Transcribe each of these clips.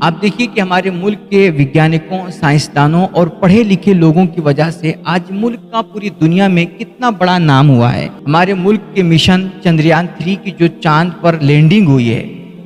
آپ دیکھیے کہ ہمارے ملک کے ویگیانکوں، سائنسدانوں اور پڑھے لکھے لوگوں کی وجہ سے آج ملک کا پوری دنیا میں کتنا بڑا نام ہوا ہے۔ ہمارے ملک کے مشن چندریان 3 کی جو چاند پر لینڈنگ ہوئی ہے،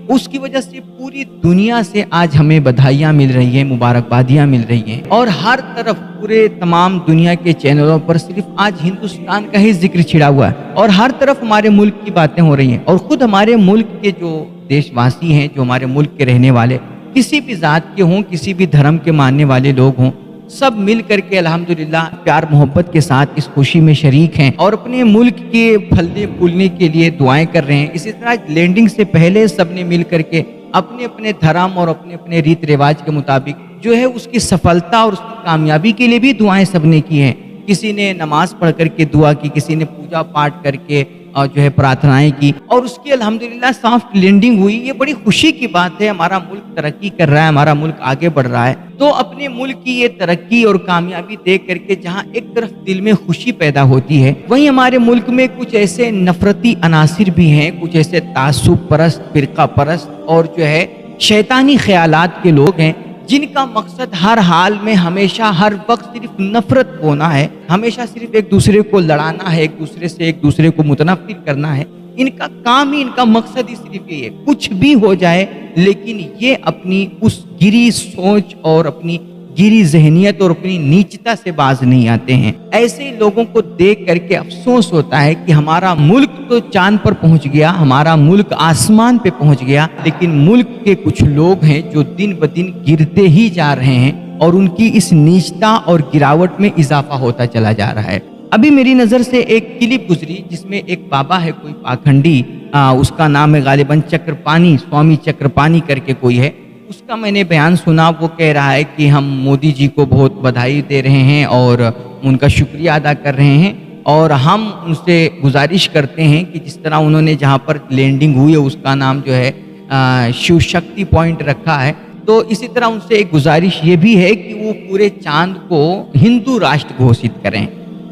اس کی وجہ سے پوری دنیا سے آج ہمیں بدھائیاں مل رہی ہیں، مبارکبادیاں مل رہی ہیں، اور ہر طرف پورے تمام دنیا کے چینلوں پر صرف آج ہندوستان کا ہی ذکر چھڑا ہوا ہے، اور ہر طرف ہمارے ملک کی باتیں ہو رہی ہیں۔ اور خود ہمارے ملک کے جو دیش واسی ہیں، جو ہمارے ملک کے رہنے والے، کسی بھی ذات کے ہوں، کسی بھی دھرم کے ماننے والے لوگ ہوں، سب مل کر کے الحمدللہ پیار محبت کے ساتھ اس خوشی میں شریک ہیں اور اپنے ملک کے پھلنے پھولنے کے لیے دعائیں کر رہے ہیں۔ اسی طرح لینڈنگ سے پہلے سب نے مل کر کے اپنے اپنے دھرم اور اپنے اپنے ریت رواج کے مطابق جو ہے اس کی سفلتا اور اس کی کامیابی کے لیے بھی دعائیں سب نے کی ہیں۔ کسی نے نماز پڑھ کر کے دعا کی، کسی نے پوجا پاٹ کر کے اور جو ہے پرارتھنائیں کی، اور اس کی الحمدللہ سافٹ لینڈنگ ہوئی۔ یہ بڑی خوشی کی بات ہے، ہمارا ملک ترقی کر رہا ہے، ہمارا ملک آگے بڑھ رہا ہے۔ تو اپنے ملک کی یہ ترقی اور کامیابی دیکھ کر کے جہاں ایک طرف دل میں خوشی پیدا ہوتی ہے، وہیں ہمارے ملک میں کچھ ایسے نفرتی عناصر بھی ہیں، کچھ ایسے تعصب پرست، فرقہ پرست اور جو ہے شیطانی خیالات کے لوگ ہیں، جن کا مقصد ہر حال میں ہمیشہ ہر وقت صرف نفرت بونا ہے، ہمیشہ صرف ایک دوسرے کو لڑانا ہے، ایک دوسرے کو متنفر کرنا ہے۔ ان کا کام ہی، ان کا مقصد ہی صرف یہ ہے، کچھ بھی ہو جائے لیکن یہ اپنی اس گری سوچ اور اپنی گری ذہنیت اور اپنی نیچتا سے باز نہیں آتے ہیں۔ ایسے لوگوں کو دیکھ کر کے افسوس ہوتا ہے کہ ہمارا ملک تو چاند پر پہنچ گیا، ہمارا ملک آسمان پہ پہنچ گیا، لیکن ملک کے کچھ لوگ ہیں جو دن بدن گرتے ہی جا رہے ہیں اور ان کی اس نیچتا اور گراوٹ میں اضافہ ہوتا چلا جا رہا ہے۔ ابھی میری نظر سے ایک کلپ گزری جس میں ایک بابا ہے، کوئی پاکھنڈی، اس کا نام ہے غالباً چکرپانی، سوامی چکرپانی کر کے کوئی ہے۔ اس کا میں نے بیان سنا، وہ کہہ رہا ہے کہ ہم مودی جی کو بہت بدھائی دے رہے ہیں اور ان کا شکریہ ادا کر رہے ہیں، اور ہم ان سے گزارش کرتے ہیں کہ جس طرح انہوں نے جہاں پر لینڈنگ ہوئی ہے اس کا نام جو ہے شیو شکتی پوائنٹ رکھا ہے، تو اسی طرح ان سے ایک گزارش یہ بھی ہے کہ وہ پورے چاند کو ہندو راشٹر گھوشت کریں۔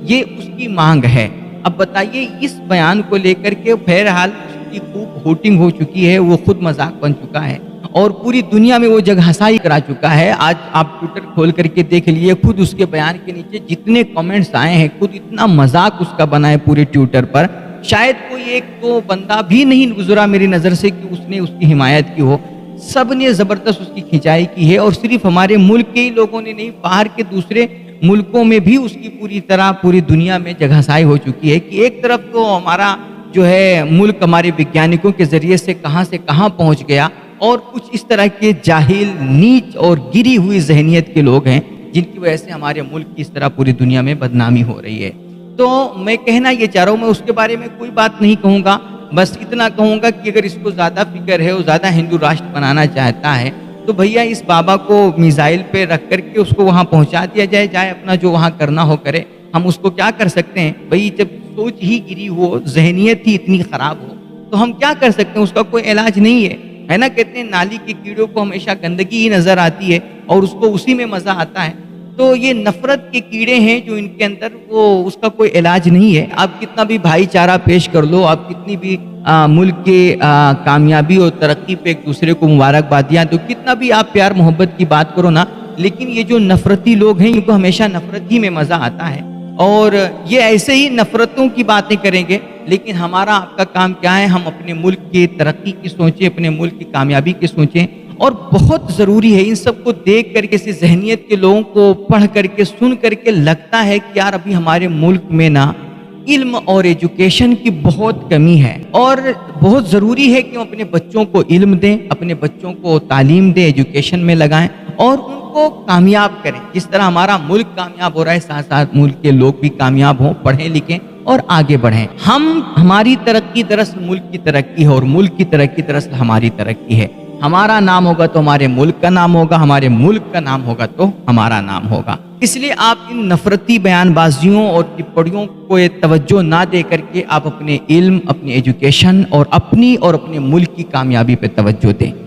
یہ اس کی مانگ ہے۔ اب بتائیے، اس بیان کو لے کر کے بہرحال اس کی خوب ہوٹنگ ہو چکی ہے، وہ خود مذاق بن چکا ہے اور پوری دنیا میں وہ جگہ ہسائی کرا چکا ہے۔ آج آپ ٹویٹر کھول کر کے دیکھ لیے، خود اس کے بیان کے نیچے جتنے کمنٹس آئے ہیں، خود اتنا مذاق اس کا بنا ہے پورے ٹویٹر پر، شاید کوئی ایک تو بندہ بھی نہیں گزرا میری نظر سے کہ اس نے اس کی حمایت کی ہو۔ سب نے زبردست اس کی کھنچائی کی ہے، اور صرف ہمارے ملک کے ہی لوگوں نے نہیں، باہر کے دوسرے ملکوں میں بھی اس کی پوری طرح پوری دنیا میں جگہ سائی ہو چکی ہے کہ ایک طرف تو ہمارا جو ہے ملک ہمارے ویگیانکوں کے ذریعے سے کہاں پہنچ گیا، اور کچھ اس طرح کے جاہل، نیچ اور گری ہوئی ذہنیت کے لوگ ہیں جن کی وجہ سے ہمارے ملک کی اس طرح پوری دنیا میں بدنامی ہو رہی ہے۔ تو میں کہنا یہ چاہ رہا ہوں، میں اس کے بارے میں کوئی بات نہیں کہوں گا، بس اتنا کہوں گا کہ اگر اس کو زیادہ فکر ہے اور زیادہ ہندو راشٹر بنانا چاہتا ہے تو بھیا اس بابا کو میزائل پہ رکھ کر کے اس کو وہاں پہنچا دیا جائے، جائے اپنا جو وہاں کرنا ہو کرے۔ ہم اس کو کیا کر سکتے ہیں بھئی؟ جب سوچ ہی گری ہو، ذہنیت ہی اتنی خراب ہو تو ہم کیا کر سکتے ہیں؟ اس کا کوئی علاج نہیں ہے نا؟ کہتے ہیں نالی کے کیڑوں کو ہمیشہ گندگی ہی نظر آتی ہے اور اس کو اسی میں مزہ آتا ہے۔ تو یہ نفرت کے کیڑے ہیں جو ان کے اندر، وہ اس کا کوئی علاج نہیں ہے۔ آپ کتنا بھی بھائی چارہ پیش کر لو، آپ کتنی بھی ملک کے کامیابی اور ترقی پہ ایک دوسرے کو مبارکبادیاں تو کتنا بھی آپ پیار محبت کی بات کرو نا، لیکن یہ جو نفرتی لوگ ہیں ان کو ہمیشہ نفرت ہی میں مزہ آتا ہے، اور یہ ایسے ہی نفرتوں کی باتیں کریں گے۔ لیکن ہمارا آپ کا کام کیا ہے؟ ہم اپنے ملک کی ترقی کی سوچیں، اپنے ملک کی کامیابی کی سوچیں، اور بہت ضروری ہے ان سب کو دیکھ کر کے، اسی ذہنیت کے لوگوں کو پڑھ کر کے، سن کر کے لگتا ہے کہ یار ابھی ہمارے ملک میں نا علم اور ایجوکیشن کی بہت کمی ہے، اور بہت ضروری ہے کہ ہم اپنے بچوں کو علم دیں، اپنے بچوں کو تعلیم دیں، ایجوکیشن میں لگائیں اور ان کو کامیاب کریں۔ جس طرح ہمارا ملک کامیاب ہو رہا ہے، ساتھ ساتھ ملک کے لوگ بھی کامیاب ہوں، پڑھیں لکھیں اور آگے بڑھیں۔ ہماری ترقی دراصل ملک کی ترقی ہے، اور ملک کی ترقی دراصل ہماری ترقی ہے۔ ہمارا نام ہوگا تو ہمارے ملک کا نام ہوگا، ہمارے ملک کا نام ہوگا تو ہمارا نام ہوگا۔ اس لیے آپ ان نفرتی بیان بازیوں اور ٹپڑیوں کو توجہ نہ دے کر کے آپ اپنے علم، اپنی ایجوکیشن اور اپنے ملک کی کامیابی پہ توجہ دیں۔